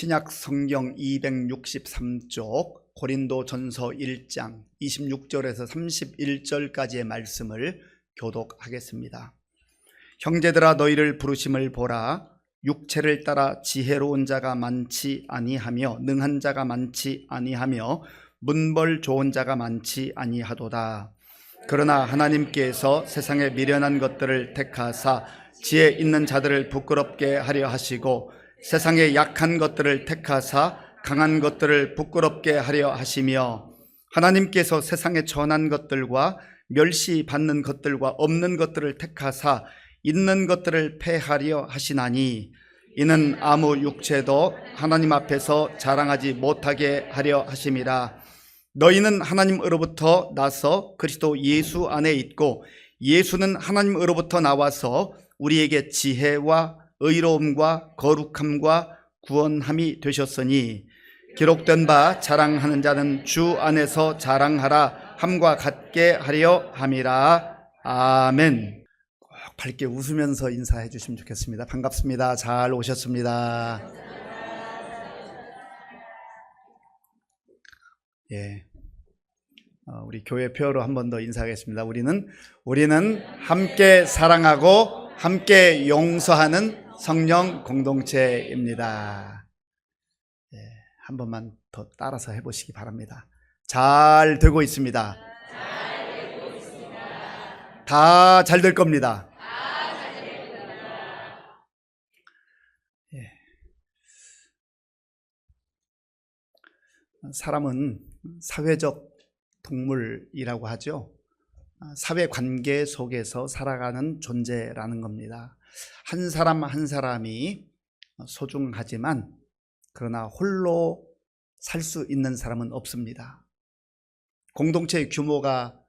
신약 성경 263쪽 고린도전서 1장 26절에서 31절까지의 말씀을 교독하겠습니다. 형제들아 너희를 부르심을 보라. 육체를 따라 지혜로운 자가 많지 아니하며 능한 자가 많지 아니하며 문벌 좋은 자가 많지 아니하도다. 그러나 하나님께서 세상에 미련한 것들을 택하사 지혜 있는 자들을 부끄럽게 하려 하시고 세상에 약한 것들을 택하사 강한 것들을 부끄럽게 하려 하시며 하나님께서 세상에 전한 것들과 멸시받는 것들과 없는 것들을 택하사 있는 것들을 폐하려 하시나니 이는 아무 육체도 하나님 앞에서 자랑하지 못하게 하려 하심이라. 너희는 하나님으로부터 나서 그리스도 예수 안에 있고 예수는 하나님으로부터 나와서 우리에게 지혜와 의로움과 거룩함과 구원함이 되셨으니 기록된 바 자랑하는 자는 주 안에서 자랑하라 함과 같게 하려 함이라. 아멘. 꼭 밝게 웃으면서 인사해 주시면 좋겠습니다. 반갑습니다. 잘 오셨습니다. 예, 우리 교회 표어로 한 번 더 인사하겠습니다. 우리는 함께 사랑하고 함께 용서하는 성령 공동체입니다. 예, 한 번만 더 따라서 해보시기 바랍니다. 잘 되고 있습니다. 다 잘 될 겁니다. 예. 사람은 사회적 동물이라고 하죠. 사회관계 속에서 살아가는 존재라는 겁니다. 한 사람 한 사람이 소중하지만 그러나 홀로 살 수 있는 사람은 없습니다. 공동체의 규모가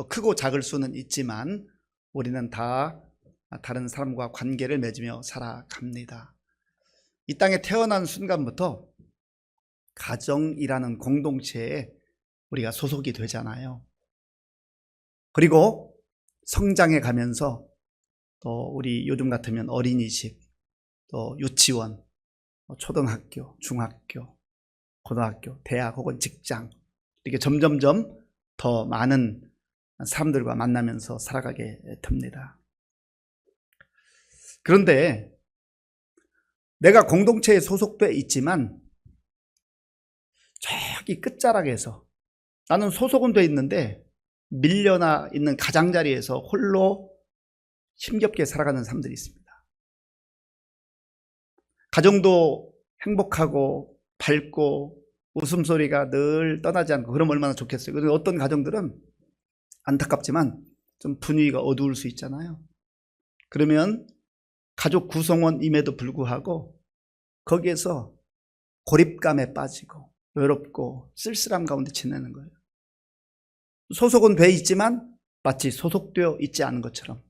크고 작을 수는 있지만 우리는 다 다른 사람과 관계를 맺으며 살아갑니다. 이 땅에 태어난 순간부터 가정이라는 공동체에 우리가 소속이 되잖아요. 그리고 성장해 가면서 또 우리 요즘 같으면 어린이집, 또 유치원, 초등학교, 중학교, 고등학교, 대학 혹은 직장 이렇게 점점점 더 많은 사람들과 만나면서 살아가게 됩니다. 그런데 내가 공동체에 소속돼 있지만 저기 끝자락에서 나는 소속은 돼 있는데 밀려나 있는 가장자리에서 홀로 힘겹게 살아가는 사람들이 있습니다. 가정도 행복하고 밝고 웃음소리가 늘 떠나지 않고 그러면 얼마나 좋겠어요. 그런데 어떤 가정들은 안타깝지만 좀 분위기가 어두울 수 있잖아요. 그러면 가족 구성원임에도 불구하고 거기에서 고립감에 빠지고 외롭고 쓸쓸함 가운데 지내는 거예요. 소속은 돼 있지만 마치 소속되어 있지 않은 것처럼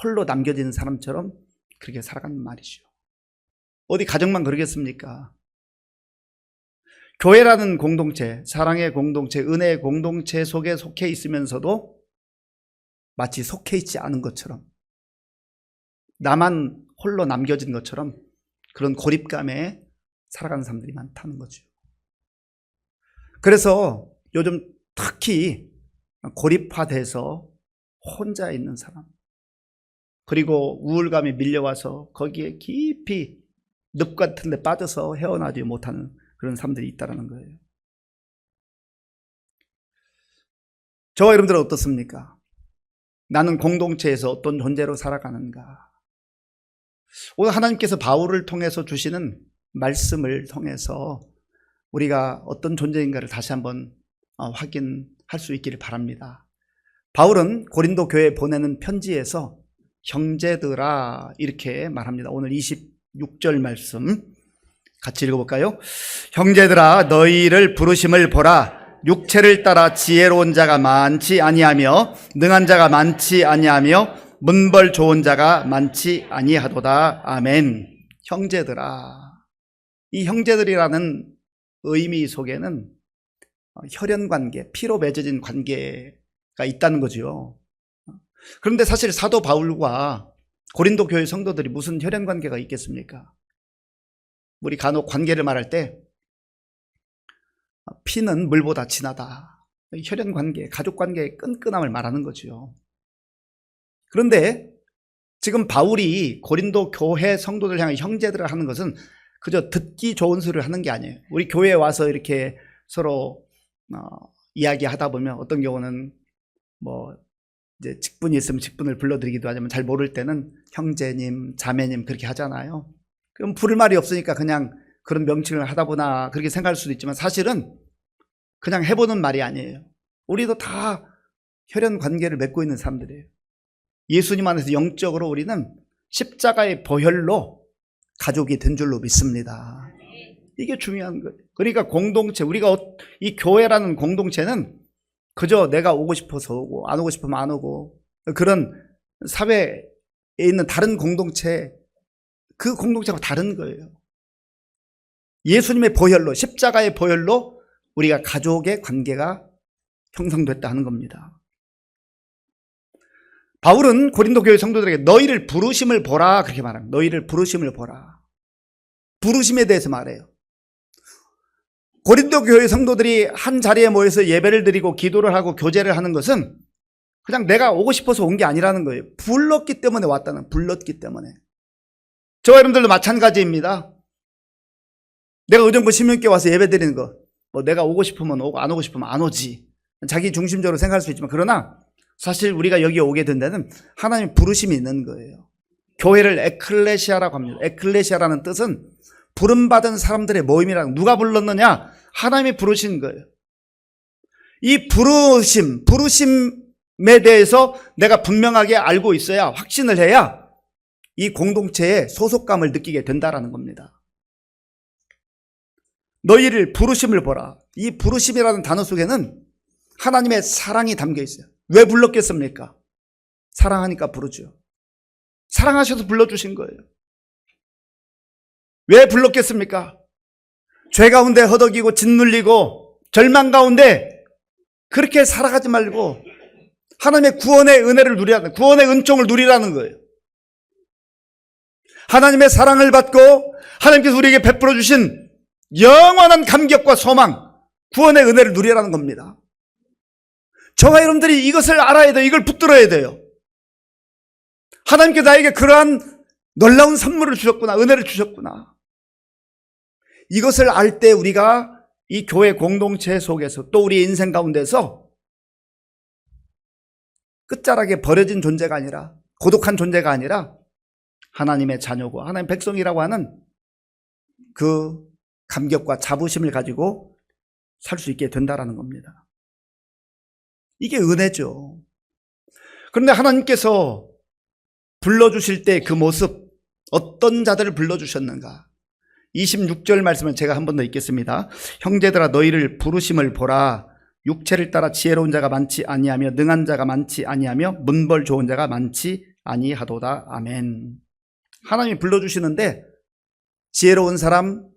홀로 남겨진 사람처럼 그렇게 살아가는 말이죠. 어디 가정만 그러겠습니까? 교회라는 공동체, 사랑의 공동체, 은혜의 공동체 속에 속해 있으면서도 마치 속해 있지 않은 것처럼 나만 홀로 남겨진 것처럼 그런 고립감에 살아가는 사람들이 많다는 거죠. 그래서 요즘 특히 고립화돼서 혼자 있는 사람, 그리고 우울감이 밀려와서 거기에 깊이 늪 같은 데 빠져서 헤어나지 못하는 그런 사람들이 있다는 거예요. 저와 여러분들은 어떻습니까? 나는 공동체에서 어떤 존재로 살아가는가? 오늘 하나님께서 바울을 통해서 주시는 말씀을 통해서 우리가 어떤 존재인가를 다시 한번 확인할 수 있기를 바랍니다. 바울은 고린도 교회에 보내는 편지에서 형제들아 이렇게 말합니다. 오늘 26절 말씀 같이 읽어볼까요? 형제들아 너희를 부르심을 보라. 육체를 따라 지혜로운 자가 많지 아니하며 능한 자가 많지 아니하며 문벌 좋은 자가 많지 아니하도다. 아멘. 형제들아, 이 형제들이라는 의미 속에는 혈연관계, 피로 맺어진 관계가 있다는 거죠. 그런데 사실 사도 바울과 고린도 교회 성도들이 무슨 혈연관계가 있겠습니까? 우리 간혹 관계를 말할 때 피는 물보다 진하다. 혈연 관계, 가족 관계의 끈끈함을 말하는 거죠. 그런데 지금 바울이 고린도 교회 성도들 향해 형제들을 하는 것은 그저 듣기 좋은 소리를 하는 게 아니에요. 우리 교회에 와서 이렇게 서로 이야기하다 보면 어떤 경우는 뭐 이제 직분이 있으면 직분을 불러드리기도 하지만 잘 모를 때는 형제님, 자매님 그렇게 하잖아요. 그럼 부를 말이 없으니까 그냥 그런 명칭을 하다 보나 그렇게 생각할 수도 있지만 사실은 그냥 해보는 말이 아니에요. 우리도 다 혈연 관계를 맺고 있는 사람들이에요. 예수님 안에서 영적으로 우리는 십자가의 보혈로 가족이 된 줄로 믿습니다. 이게 중요한 거예요. 그러니까 공동체, 우리가 이 교회라는 공동체는 그저 내가 오고 싶어서 오고 안 오고 싶으면 안 오고 그런 사회에 있는 다른 공동체, 그 공동체가 다른 거예요. 예수님의 보혈로, 십자가의 보혈로 우리가 가족의 관계가 형성됐다 하는 겁니다. 바울은 고린도 교회 성도들에게 너희를 부르심을 보라 그렇게 말합니다. 너희를 부르심을 보라. 부르심에 대해서 말해요. 고린도 교회 성도들이 한 자리에 모여서 예배를 드리고 기도를 하고 교제를 하는 것은 그냥 내가 오고 싶어서 온 게 아니라는 거예요. 불렀기 때문에 왔다는, 불렀기 때문에. 저와 여러분들도 마찬가지입니다. 내가 의정부 신명교회 와서 예배 드리는 거, 뭐 내가 오고 싶으면 오고 안 오고 싶으면 안 오지. 자기 중심적으로 생각할 수 있지만 그러나 사실 우리가 여기 오게 된 데는 하나님의 부르심이 있는 거예요. 교회를 에클레시아라고 합니다. 에클레시아라는 뜻은 부름받은 사람들의 모임이라는, 누가 불렀느냐? 하나님이 부르신 거예요. 이 부르심에 대해서 내가 분명하게 알고 있어야, 확신을 해야 이 공동체에 소속감을 느끼게 된다라는 겁니다. 너희를 부르심을 보라. 이 부르심이라는 단어 속에는 하나님의 사랑이 담겨 있어요. 왜 불렀겠습니까? 사랑하니까 부르죠. 사랑하셔서 불러주신 거예요. 왜 불렀겠습니까? 죄 가운데 허덕이고 짓눌리고 절망 가운데 그렇게 살아가지 말고 하나님의 구원의 은혜를 누리라는, 구원의 은총을 누리라는 거예요. 하나님의 사랑을 받고 하나님께서 우리에게 베풀어 주신 영원한 감격과 소망, 구원의 은혜를 누리라는 겁니다. 저와 여러분들이 이것을 알아야 돼요. 이걸 붙들어야 돼요. 하나님께서 나에게 그러한 놀라운 선물을 주셨구나, 은혜를 주셨구나. 이것을 알 때 우리가 이 교회 공동체 속에서 또 우리 인생 가운데서 끝자락에 버려진 존재가 아니라, 고독한 존재가 아니라 하나님의 자녀고 하나님의 백성이라고 하는 그 감격과 자부심을 가지고 살 수 있게 된다라는 겁니다. 이게 은혜죠. 그런데 하나님께서 불러주실 때 그 모습, 어떤 자들을 불러주셨는가? 26절 말씀을 제가 한 번 더 읽겠습니다. 형제들아 너희를 부르심을 보라. 육체를 따라 지혜로운 자가 많지 아니하며 능한 자가 많지 아니하며 문벌 좋은 자가 많지 아니하도다. 아멘. 하나님이 불러주시는데 지혜로운 사람,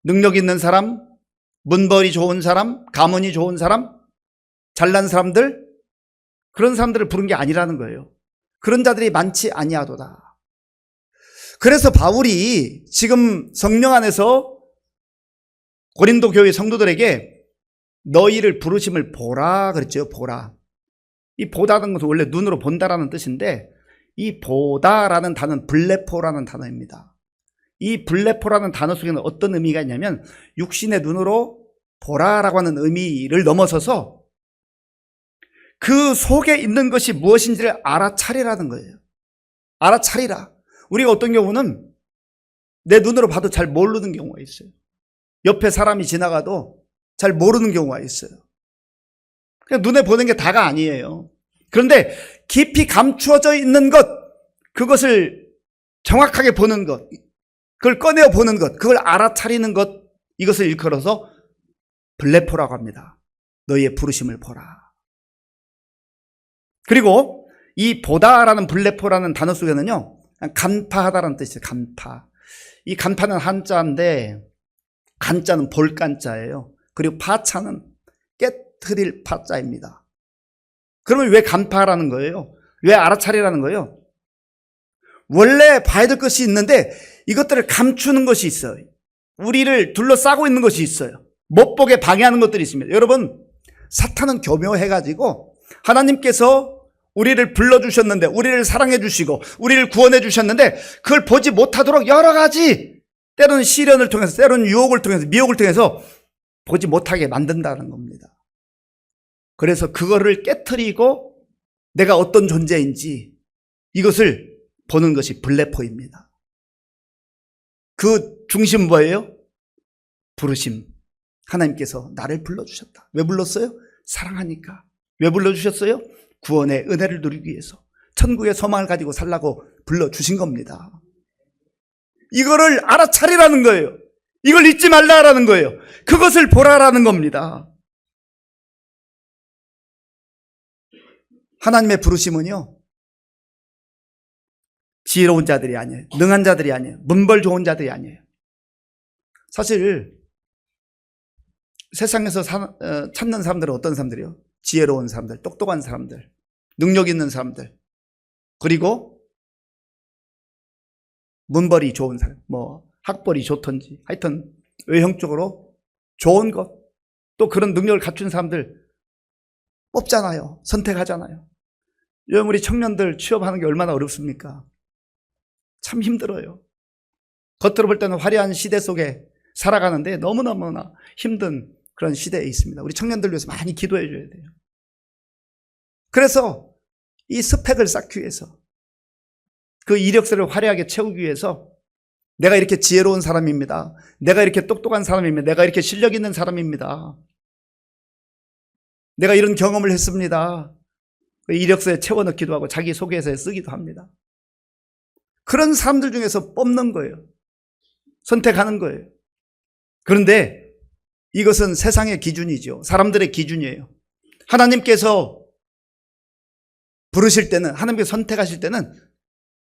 능력 있는 사람, 문벌이 좋은 사람, 가문이 좋은 사람, 잘난 사람들, 그런 사람들을 부른 게 아니라는 거예요. 그런 자들이 많지 아니하도다. 그래서 바울이 지금 성령 안에서 고린도 교회 성도들에게 너희를 부르심을 보라 그랬죠. 보라. 이 보다는 것은 원래 눈으로 본다라는 뜻인데 이 보다라는 단어는 블레포라는 단어입니다. 이 블레포라는 단어 속에는 어떤 의미가 있냐면 육신의 눈으로 보라라고 하는 의미를 넘어서서 그 속에 있는 것이 무엇인지를 알아차리라는 거예요. 알아차리라. 우리가 어떤 경우는 내 눈으로 봐도 잘 모르는 경우가 있어요. 옆에 사람이 지나가도 잘 모르는 경우가 있어요. 그냥 눈에 보는 게 다가 아니에요. 그런데 깊이 감추어져 있는 것, 그것을 정확하게 보는 것, 그걸 꺼내어 보는 것, 그걸 알아차리는 것, 이것을 일컬어서 블레포라고 합니다. 너희의 부르심을 보라. 그리고 이 보다라는 블레포라는 단어 속에는요, 간파하다라는 뜻이에요. 간파. 이 간파는 한자인데 간자는 볼간자예요. 그리고 파차는 깨트릴 파자입니다. 그러면 왜 간파라는 거예요? 왜 알아차리라는 거예요? 원래 봐야 될 것이 있는데 이것들을 감추는 것이 있어요. 우리를 둘러싸고 있는 것이 있어요. 못 보게 방해하는 것들이 있습니다. 여러분, 사탄은 교묘해가지고 하나님께서 우리를 불러주셨는데, 우리를 사랑해주시고 우리를 구원해주셨는데 그걸 보지 못하도록 여러 가지, 때로는 시련을 통해서, 때로는 유혹을 통해서, 미혹을 통해서 보지 못하게 만든다는 겁니다. 그래서 그거를 깨트리고 내가 어떤 존재인지 이것을 보는 것이 블레포입니다. 그 중심 뭐예요? 부르심. 하나님께서 나를 불러주셨다. 왜 불렀어요? 사랑하니까. 왜 불러주셨어요? 구원의 은혜를 누리기 위해서, 천국의 소망을 가지고 살라고 불러주신 겁니다. 이거를 알아차리라는 거예요. 이걸 잊지 말라라는 거예요. 그것을 보라라는 겁니다. 하나님의 부르심은요, 지혜로운 자들이 아니에요. 능한 자들이 아니에요. 문벌 좋은 자들이 아니에요. 사실 세상에서 찾는 사람들은 어떤 사람들이요? 지혜로운 사람들, 똑똑한 사람들, 능력 있는 사람들, 그리고 문벌이 좋은 사람, 학벌이 좋던지 하여튼 외형적으로 좋은 것, 또 그런 능력을 갖춘 사람들 뽑잖아요. 선택하잖아요. 여러분, 우리 청년들 취업하는 게 얼마나 어렵습니까? 참 힘들어요. 겉으로 볼 때는 화려한 시대 속에 살아가는데 너무너무나 힘든 그런 시대에 있습니다. 우리 청년들 위해서 많이 기도해 줘야 돼요. 그래서 이 스펙을 쌓기 위해서, 그 이력서를 화려하게 채우기 위해서 내가 이렇게 지혜로운 사람입니다. 내가 이렇게 똑똑한 사람입니다. 내가 이렇게 실력 있는 사람입니다. 내가 이런 경험을 했습니다. 이력서에 채워넣기도 하고 자기소개서에 쓰기도 합니다. 그런 사람들 중에서 뽑는 거예요. 선택하는 거예요. 그런데 이것은 세상의 기준이죠. 사람들의 기준이에요. 하나님께서 부르실 때는, 하나님께서 선택하실 때는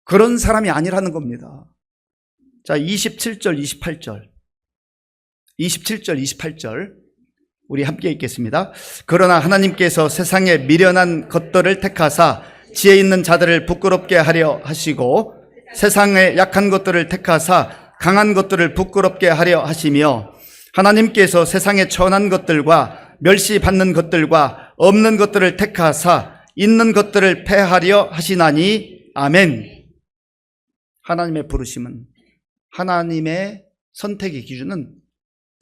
그런 사람이 아니라는 겁니다. 자, 27절, 28절. 27절, 28절. 우리 함께 읽겠습니다. 그러나 하나님께서 세상에 미련한 것들을 택하사 지혜 있는 자들을 부끄럽게 하려 하시고, 세상의 약한 것들을 택하사 강한 것들을 부끄럽게 하려 하시며, 하나님께서 세상의 천한 것들과 멸시받는 것들과 없는 것들을 택하사 있는 것들을 패하려 하시나니. 아멘. 하나님의 부르심은, 하나님의 선택의 기준은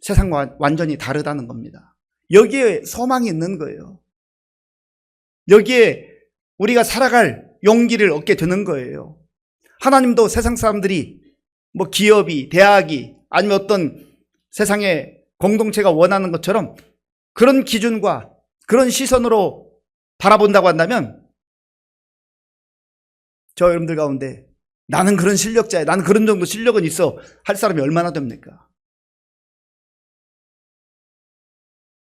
세상과 완전히 다르다는 겁니다. 여기에 소망이 있는 거예요. 여기에 우리가 살아갈 용기를 얻게 되는 거예요. 하나님도 세상 사람들이, 기업이, 대학이, 아니면 어떤 세상의 공동체가 원하는 것처럼 그런 기준과 그런 시선으로 바라본다고 한다면, 저 여러분들 가운데 나는 그런 실력자야, 나는 그런 정도 실력은 있어 할 사람이 얼마나 됩니까?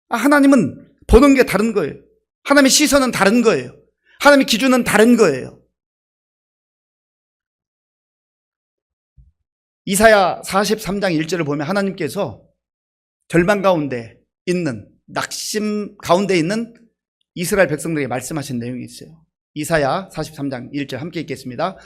하나님은 보는 게 다른 거예요. 하나님의 시선은 다른 거예요. 하나님의 기준은 다른 거예요. 이사야 43장 1절을 보면 하나님께서 절망 가운데 있는, 낙심 가운데 있는 이스라엘 백성들에게 말씀하신 내용이 있어요. 이사야 43장 1절 함께 읽겠습니다.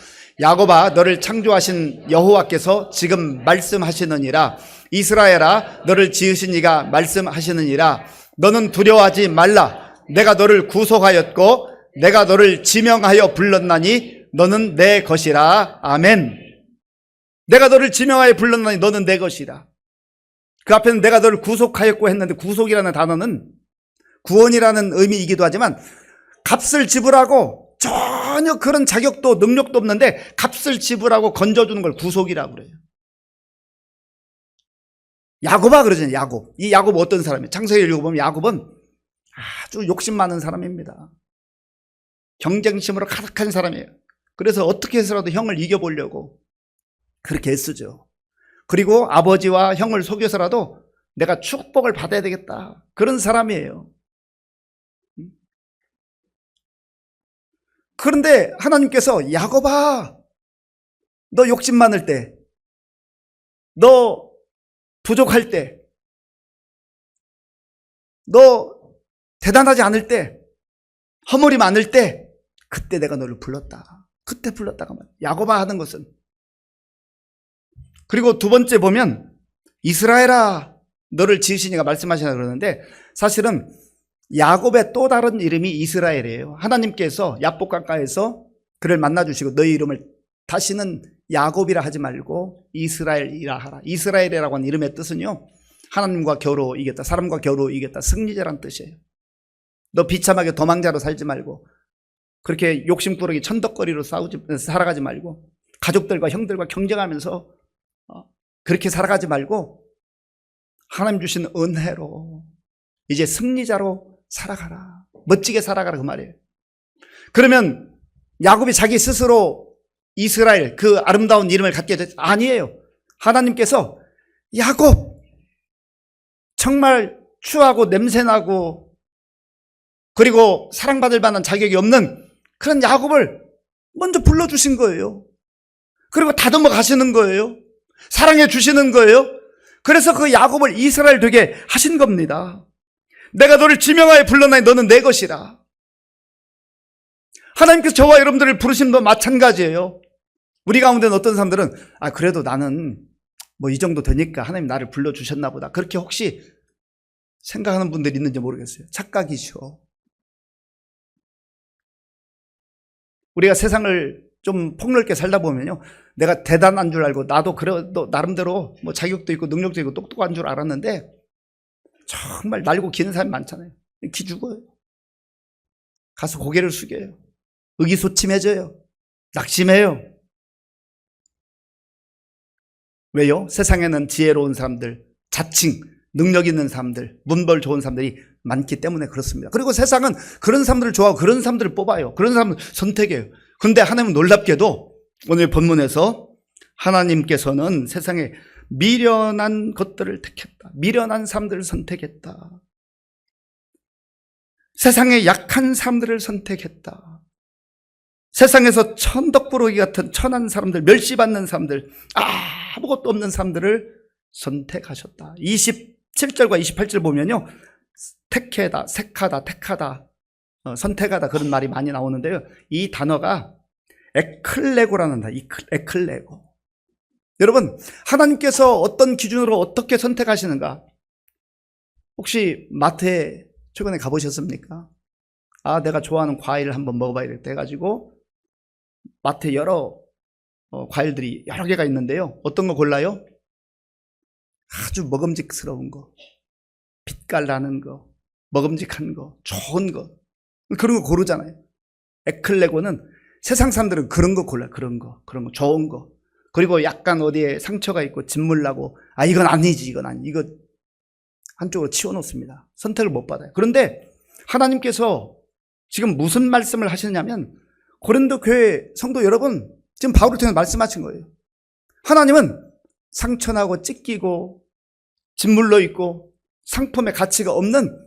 야곱아, 너를 창조하신 여호와께서 지금 말씀하시느니라. 이스라엘아, 너를 지으신 이가 말씀하시느니라. 너는 두려워하지 말라. 내가 너를 구속하였고 내가 너를 지명하여 불렀나니 너는 내 것이라. 아멘. 내가 너를 지명하여 불렀나니 너는 내 것이라. 그 앞에는 내가 너를 구속하였고 했는데, 구속이라는 단어는 구원이라는 의미이기도 하지만 값을 지불하고, 전혀 그런 자격도 능력도 없는데 값을 지불하고 건져주는 걸 구속이라고 그래요. 야곱아 그러잖아요. 야곱. 이 야곱 어떤 사람이에요? 창세기를 읽어보면 야곱은 아주 욕심 많은 사람입니다. 경쟁심으로 가득한 사람이에요. 그래서 어떻게 해서라도 형을 이겨보려고 그렇게 애쓰죠. 그리고 아버지와 형을 속여서라도 내가 축복을 받아야 되겠다, 그런 사람이에요. 그런데 하나님께서 야곱아, 너 욕심 많을 때, 너 부족할 때, 너 대단하지 않을 때, 허물이 많을 때, 그때 내가 너를 불렀다. 그때 불렀다가 야곱아 하는 것은 그리고 두 번째 보면 이스라엘아 너를 지으시니가 말씀하시나 그러는데 사실은 야곱의 또 다른 이름이 이스라엘이에요. 하나님께서 야복강가에서 그를 만나주시고 너희 이름을 다시는 야곱이라 하지 말고 이스라엘이라 하라. 이스라엘이라고 하는 이름의 뜻은요, 하나님과 겨루 이겼다, 사람과 겨루 이겼다, 승리자란 뜻이에요. 너 비참하게 도망자로 살지 말고 그렇게 욕심꾸러기 천덕거리로 살아가지 말고 가족들과 형들과 경쟁하면서 그렇게 살아가지 말고 하나님 주신 은혜로 이제 승리자로 살아가라. 멋지게 살아가라 그 말이에요. 그러면 야곱이 자기 스스로 이스라엘 그 아름다운 이름을 갖게 됐 아니에요. 하나님께서 야곱 정말 추하고 냄새나고 그리고 사랑받을 만한 자격이 없는 그런 야곱을 먼저 불러주신 거예요. 그리고 다듬어 가시는 거예요. 사랑해 주시는 거예요. 그래서 그 야곱을 이스라엘 되게 하신 겁니다. 내가 너를 지명하여 불러나니 너는 내 것이라. 하나님께서 저와 여러분들을 부르신 건 마찬가지예요. 우리 가운데는 어떤 사람들은 그래도 나는 뭐 이 정도 되니까 하나님 나를 불러주셨나 보다, 그렇게 혹시 생각하는 분들이 있는지 모르겠어요. 착각이죠. 우리가 세상을 좀 폭넓게 살다 보면요, 내가 대단한 줄 알고 나도 그래도 나름대로 뭐 자격도 있고 능력도 있고 똑똑한 줄 알았는데 정말 날고 기는 사람이 많잖아요. 기죽어요. 가서 고개를 숙여요. 의기소침해져요. 낙심해요. 왜요? 세상에는 지혜로운 사람들, 자칭 능력 있는 사람들, 문벌 좋은 사람들이 많기 때문에 그렇습니다. 그리고 세상은 그런 사람들을 좋아하고 그런 사람들을 뽑아요. 그런 사람을 선택해요. 그런데 하나님은 놀랍게도 오늘 본문에서 하나님께서는 세상에 미련한 것들을 택했다. 미련한 사람들을 선택했다. 세상에 약한 사람들을 선택했다. 세상에서 천덕꾸러기 같은 천한 사람들, 멸시받는 사람들, 아무것도 없는 사람들을 선택하셨다. 27절과 28절 보면요, 택하다, 색하다, 택하다, 선택하다, 그런 말이 많이 나오는데요, 이 단어가 에클레고라는 단어, 에클레고. 여러분, 하나님께서 어떤 기준으로 어떻게 선택하시는가? 혹시 마트에 최근에 가보셨습니까? 내가 좋아하는 과일을 한번 먹어봐야겠다 해가지고 마트에 여러 과일들이 여러 개가 있는데요, 어떤 거 골라요? 아주 먹음직스러운 거, 빛깔 나는 거, 먹음직한 거, 좋은 거, 그런 거 고르잖아요. 에클레고는 세상 사람들은 그런 거 골라요. 그런 거 좋은 거. 그리고 약간 어디에 상처가 있고 진물 나고 이건 아니지, 이거 한쪽으로 치워놓습니다. 선택을 못 받아요. 그런데 하나님께서 지금 무슨 말씀을 하시느냐면, 고린도 교회 성도 여러분, 지금 바울을 통해 말씀하신 거예요. 하나님은 상처나고 찢기고 진물로 있고 상품의 가치가 없는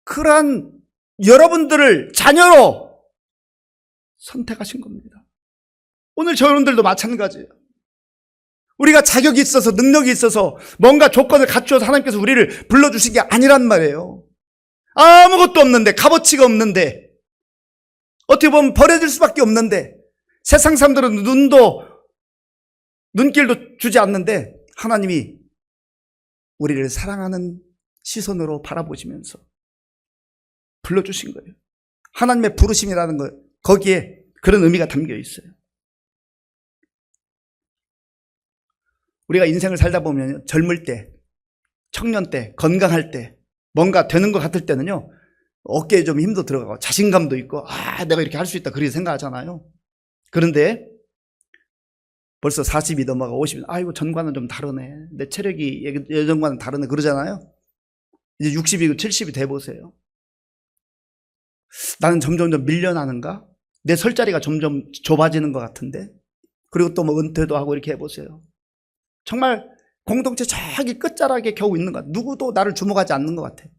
그러한 여러분들을 자녀로 선택하신 겁니다. 오늘 저 여러분들도 마찬가지예요. 우리가 자격이 있어서 능력이 있어서 뭔가 조건을 갖추어서 하나님께서 우리를 불러주신 게 아니란 말이에요. 아무것도 없는데, 값어치가 없는데, 어떻게 보면 버려질 수밖에 없는데, 세상 사람들은 눈길도 주지 않는데 하나님이 우리를 사랑하는 시선으로 바라보시면서 불러주신 거예요. 하나님의 부르심이라는 거, 거기에 그런 의미가 담겨 있어요. 우리가 인생을 살다 보면 젊을 때, 청년 때, 건강할 때, 뭔가 되는 것 같을 때는요, 어깨에 좀 힘도 들어가고 자신감도 있고 내가 이렇게 할 수 있다, 그렇게 생각하잖아요. 그런데 벌써 40이 넘어가 50이, 아이고 전과는 좀 다르네, 내 체력이 예전과는 다르네, 그러잖아요. 이제 60이고 70이 돼보세요. 나는 점점 밀려나는가? 내 설 자리가 점점 좁아지는 것 같은데? 그리고 또 뭐 은퇴도 하고 이렇게 해보세요. 정말 공동체 저기 끝자락에 겨우 있는 것 같아요. 누구도 나를 주목하지 않는 것 같아요.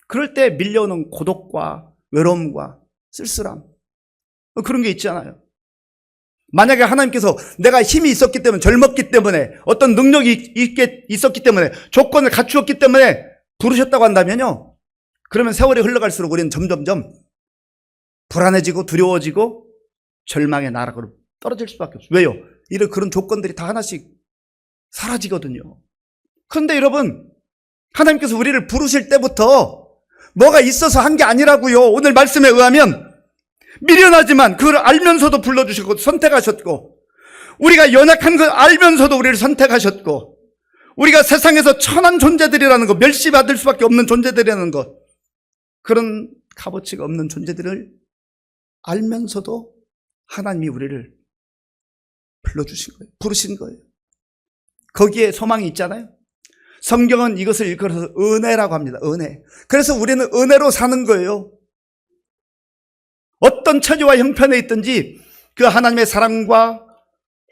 그럴 때 밀려오는 고독과 외로움과 쓸쓸함, 그런 게 있잖아요. 만약에 하나님께서 내가 힘이 있었기 때문에, 젊었기 때문에, 어떤 능력이 있었기 때문에, 조건을 갖추었기 때문에 부르셨다고 한다면요, 그러면 세월이 흘러갈수록 우리는 점점점 불안해지고 두려워지고 절망의 나락으로 떨어질 수밖에 없어요. 왜요? 이런 그런 조건들이 다 하나씩 사라지거든요. 그런데 여러분, 하나님께서 우리를 부르실 때부터 뭐가 있어서 한 게 아니라고요. 오늘 말씀에 의하면 미련하지만 그걸 알면서도 불러주셨고 선택하셨고, 우리가 연약한 걸 알면서도 우리를 선택하셨고, 우리가 세상에서 천한 존재들이라는 것, 멸시받을 수밖에 없는 존재들이라는 것, 그런 값어치가 없는 존재들을 알면서도 하나님이 우리를 불러주신 거예요. 부르신 거예요. 거기에 소망이 있잖아요. 성경은 이것을 일컬어서 은혜라고 합니다. 은혜. 그래서 우리는 은혜로 사는 거예요. 어떤 처지와 형편에 있든지 그 하나님의 사랑과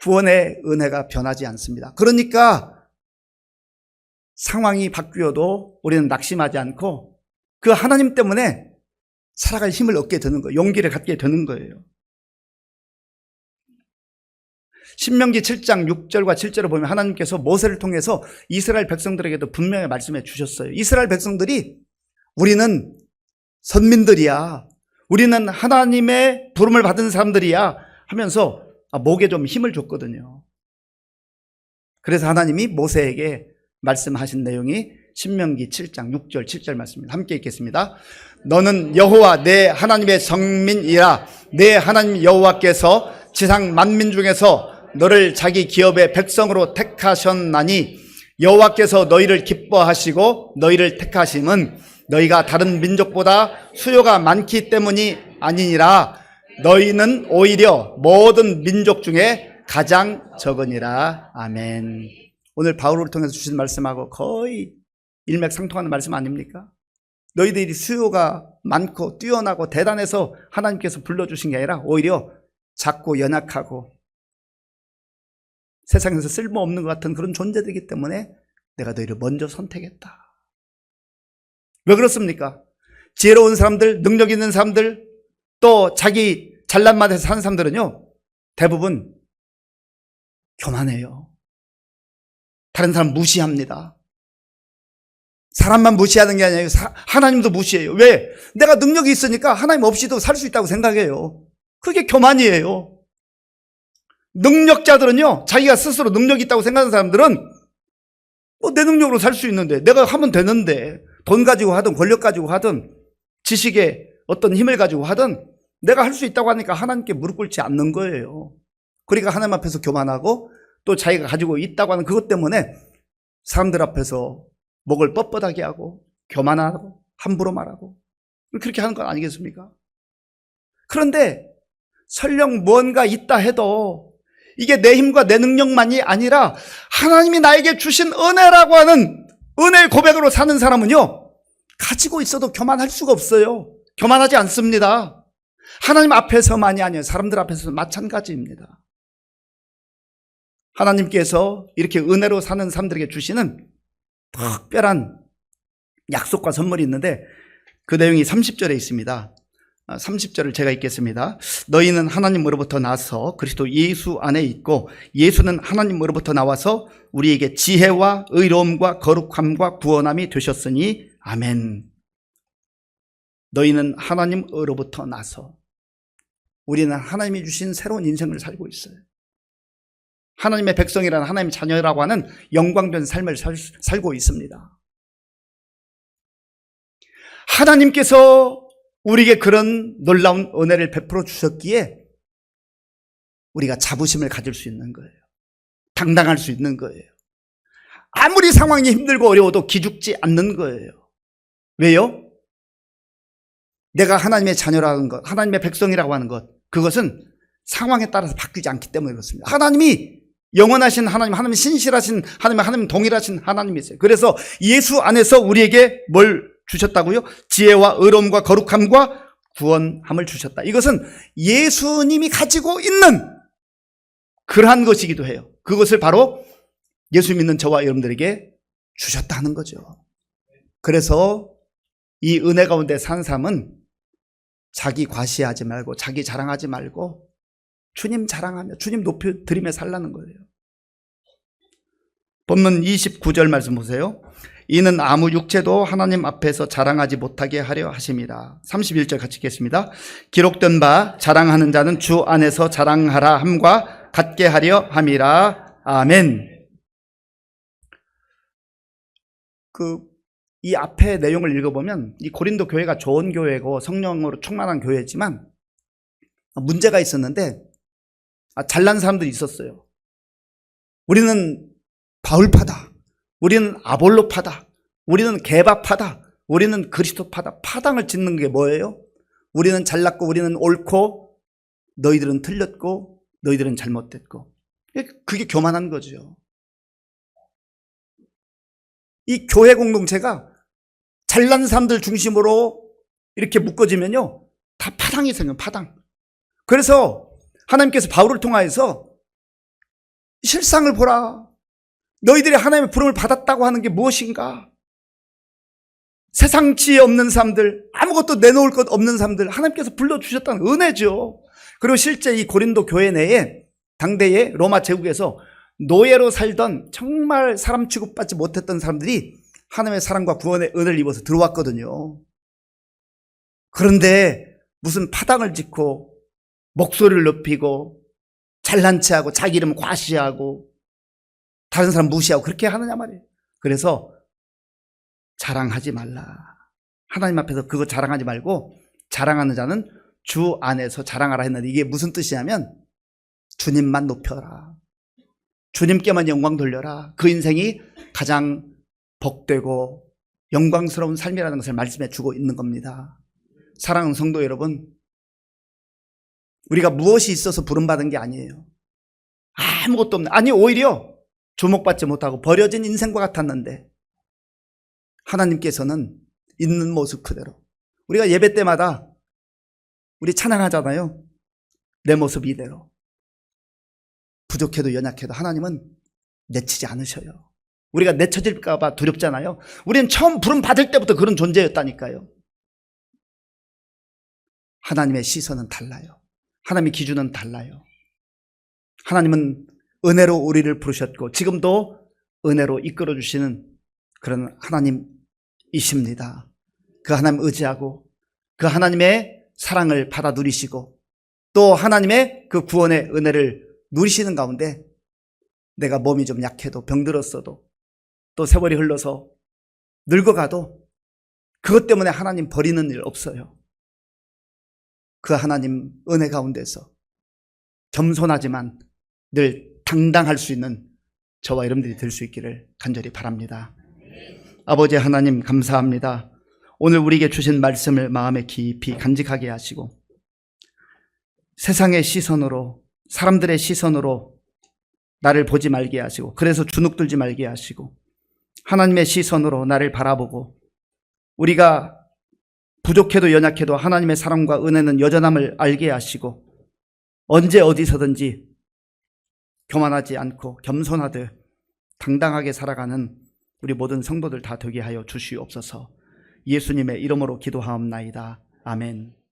구원의 은혜가 변하지 않습니다. 그러니까 상황이 바뀌어도 우리는 낙심하지 않고 그 하나님 때문에 살아갈 힘을 얻게 되는 거예요. 용기를 갖게 되는 거예요. 신명기 7장 6절과 7절을 보면 하나님께서 모세를 통해서 이스라엘 백성들에게도 분명히 말씀해 주셨어요. 이스라엘 백성들이 우리는 선민들이야, 우리는 하나님의 부름을 받은 사람들이야 하면서 목에 좀 힘을 줬거든요. 그래서 하나님이 모세에게 말씀하신 내용이 신명기 7장 6절 7절 말씀입니다. 함께 읽겠습니다. 너는 여호와 내 하나님의 성민이라. 내 하나님 여호와께서 지상 만민 중에서 너를 자기 기업의 백성으로 택하셨나니 여호와께서 너희를 기뻐하시고 너희를 택하심은 너희가 다른 민족보다 수요가 많기 때문이 아니니라. 너희는 오히려 모든 민족 중에 가장 적으니라. 아멘. 오늘 바울을 통해서 주신 말씀하고 거의 일맥상통하는 말씀 아닙니까? 너희들이 수요가 많고 뛰어나고 대단해서 하나님께서 불러주신 게 아니라 오히려 작고 연약하고 세상에서 쓸모없는 것 같은 그런 존재들이기 때문에 내가 너희를 먼저 선택했다. 왜 그렇습니까? 지혜로운 사람들, 능력 있는 사람들, 또 자기 잘난 맛에서 사는 사람들은요, 대부분 교만해요. 다른 사람 무시합니다. 사람만 무시하는 게 아니라 하나님도 무시해요. 왜? 내가 능력이 있으니까 하나님 없이도 살 수 있다고 생각해요. 그게 교만이에요. 능력자들은요, 자기가 스스로 능력이 있다고 생각하는 사람들은 내 능력으로 살 수 있는데, 내가 하면 되는데, 돈 가지고 하든 권력 가지고 하든 지식에 어떤 힘을 가지고 하든 내가 할 수 있다고 하니까 하나님께 무릎 꿇지 않는 거예요. 그러니까 하나님 앞에서 교만하고 또 자기가 가지고 있다고 하는 그것 때문에 사람들 앞에서 목을 뻣뻣하게 하고 교만하고 함부로 말하고 그렇게 하는 건 아니겠습니까? 그런데 설령 무언가 있다 해도 이게 내 힘과 내 능력만이 아니라 하나님이 나에게 주신 은혜라고 하는 은혜의 고백으로 사는 사람은요, 가지고 있어도 교만할 수가 없어요. 교만하지 않습니다. 하나님 앞에서만이 아니에요. 사람들 앞에서도 마찬가지입니다. 하나님께서 이렇게 은혜로 사는 사람들에게 주시는 특별한 약속과 선물이 있는데 그 내용이 30절에 있습니다. 30절을 제가 읽겠습니다. 너희는 하나님으로부터 나서 그리스도 예수 안에 있고 예수는 하나님으로부터 나와서 우리에게 지혜와 의로움과 거룩함과 구원함이 되셨으니 아멘. 너희는 하나님으로부터 나서, 우리는 하나님이 주신 새로운 인생을 살고 있어요. 하나님의 백성이라는 하나님의 자녀라고 하는 영광된 삶을 살고 있습니다. 하나님께서 우리에게 그런 놀라운 은혜를 베풀어 주셨기에 우리가 자부심을 가질 수 있는 거예요. 당당할 수 있는 거예요. 아무리 상황이 힘들고 어려워도 기죽지 않는 거예요. 왜요? 내가 하나님의 자녀라는 것, 하나님의 백성이라고 하는 것, 그것은 상황에 따라서 바뀌지 않기 때문에 그렇습니다. 하나님이 영원하신 하나님, 하나님 신실하신 하나님 동일하신 하나님이세요. 그래서 예수 안에서 우리에게 뭘 주셨다고요? 지혜와 의로움과 거룩함과 구원함을 주셨다. 이것은 예수님이 가지고 있는 그러한 것이기도 해요. 그것을 바로 예수 믿는 저와 여러분들에게 주셨다는 거죠. 그래서 이 은혜 가운데 산 사람은 자기 과시하지 말고 자기 자랑하지 말고 주님 자랑하며 주님 높여드리며 살라는 거예요. 본문 29절 말씀 보세요. 이는 아무 육체도 하나님 앞에서 자랑하지 못하게 하려 하심이라. 31절 같이 읽겠습니다. 기록된 바 자랑하는 자는 주 안에서 자랑하라 함과 같게 하려 함이라. 아멘. 이 앞에 내용을 읽어보면 이 고린도 교회가 좋은 교회고 성령으로 충만한 교회지만 문제가 있었는데 잘난 사람들이 있었어요. 우리는 바울파다. 우리는 아볼로파다. 우리는 게바파다. 우리는 그리스도파다. 파당을 짓는 게 뭐예요? 우리는 잘났고 우리는 옳고 너희들은 틀렸고 너희들은 잘못됐고. 그게 교만한 거죠. 이 교회 공동체가 잘난 사람들 중심으로 이렇게 묶어지면요, 다 파당이 생겨요. 파당. 그래서 하나님께서 바울을 통하여서 실상을 보라. 너희들이 하나님의 부름을 받았다고 하는 게 무엇인가? 세상 지혜 없는 사람들, 아무것도 내놓을 것 없는 사람들, 하나님께서 불러주셨다는 은혜죠. 그리고 실제 이 고린도 교회 내에 당대의 로마 제국에서 노예로 살던 정말 사람 취급받지 못했던 사람들이 하나님의 사랑과 구원의 은혜를 입어서 들어왔거든요. 그런데 무슨 파당을 짓고 목소리를 높이고 잘난 체하고 자기 이름 과시하고 다른 사람 무시하고 그렇게 하느냐 말이에요. 그래서 자랑하지 말라. 하나님 앞에서 그거 자랑하지 말고 자랑하는 자는 주 안에서 자랑하라 했는데, 이게 무슨 뜻이냐면 주님만 높여라. 주님께만 영광 돌려라. 그 인생이 가장 복되고 영광스러운 삶이라는 것을 말씀해 주고 있는 겁니다. 사랑하는 성도 여러분, 우리가 무엇이 있어서 부름받은 게 아니에요. 아무것도 없는, 아니 오히려 주목받지 못하고 버려진 인생과 같았는데 하나님께서는 있는 모습 그대로, 우리가 예배 때마다 우리 찬양하잖아요. 내 모습 이대로. 부족해도 연약해도 하나님은 내치지 않으셔요. 우리가 내쳐질까 봐 두렵잖아요. 우리는 처음 부름 받을 때부터 그런 존재였다니까요. 하나님의 시선은 달라요. 하나님의 기준은 달라요. 하나님은 은혜로 우리를 부르셨고 지금도 은혜로 이끌어 주시는 그런 하나님이십니다. 그 하나님 의지하고 그 하나님의 사랑을 받아 누리시고 또 하나님의 그 구원의 은혜를 누리시는 가운데 내가 몸이 좀 약해도 병들었어도 또 세월이 흘러서 늙어가도 그것 때문에 하나님 버리는 일 없어요. 그 하나님 은혜 가운데서 겸손하지만 늘 당당할 수 있는 저와 여러분들이 될 수 있기를 간절히 바랍니다. 아버지 하나님 감사합니다. 오늘 우리에게 주신 말씀을 마음에 깊이 간직하게 하시고 세상의 시선으로, 사람들의 시선으로 나를 보지 말게 하시고, 그래서 주눅들지 말게 하시고 하나님의 시선으로 나를 바라보고 우리가 부족해도 연약해도 하나님의 사랑과 은혜는 여전함을 알게 하시고 언제 어디서든지 교만하지 않고 겸손하되 당당하게 살아가는 우리 모든 성도들 다 되게 하여 주시옵소서. 예수님의 이름으로 기도하옵나이다. 아멘.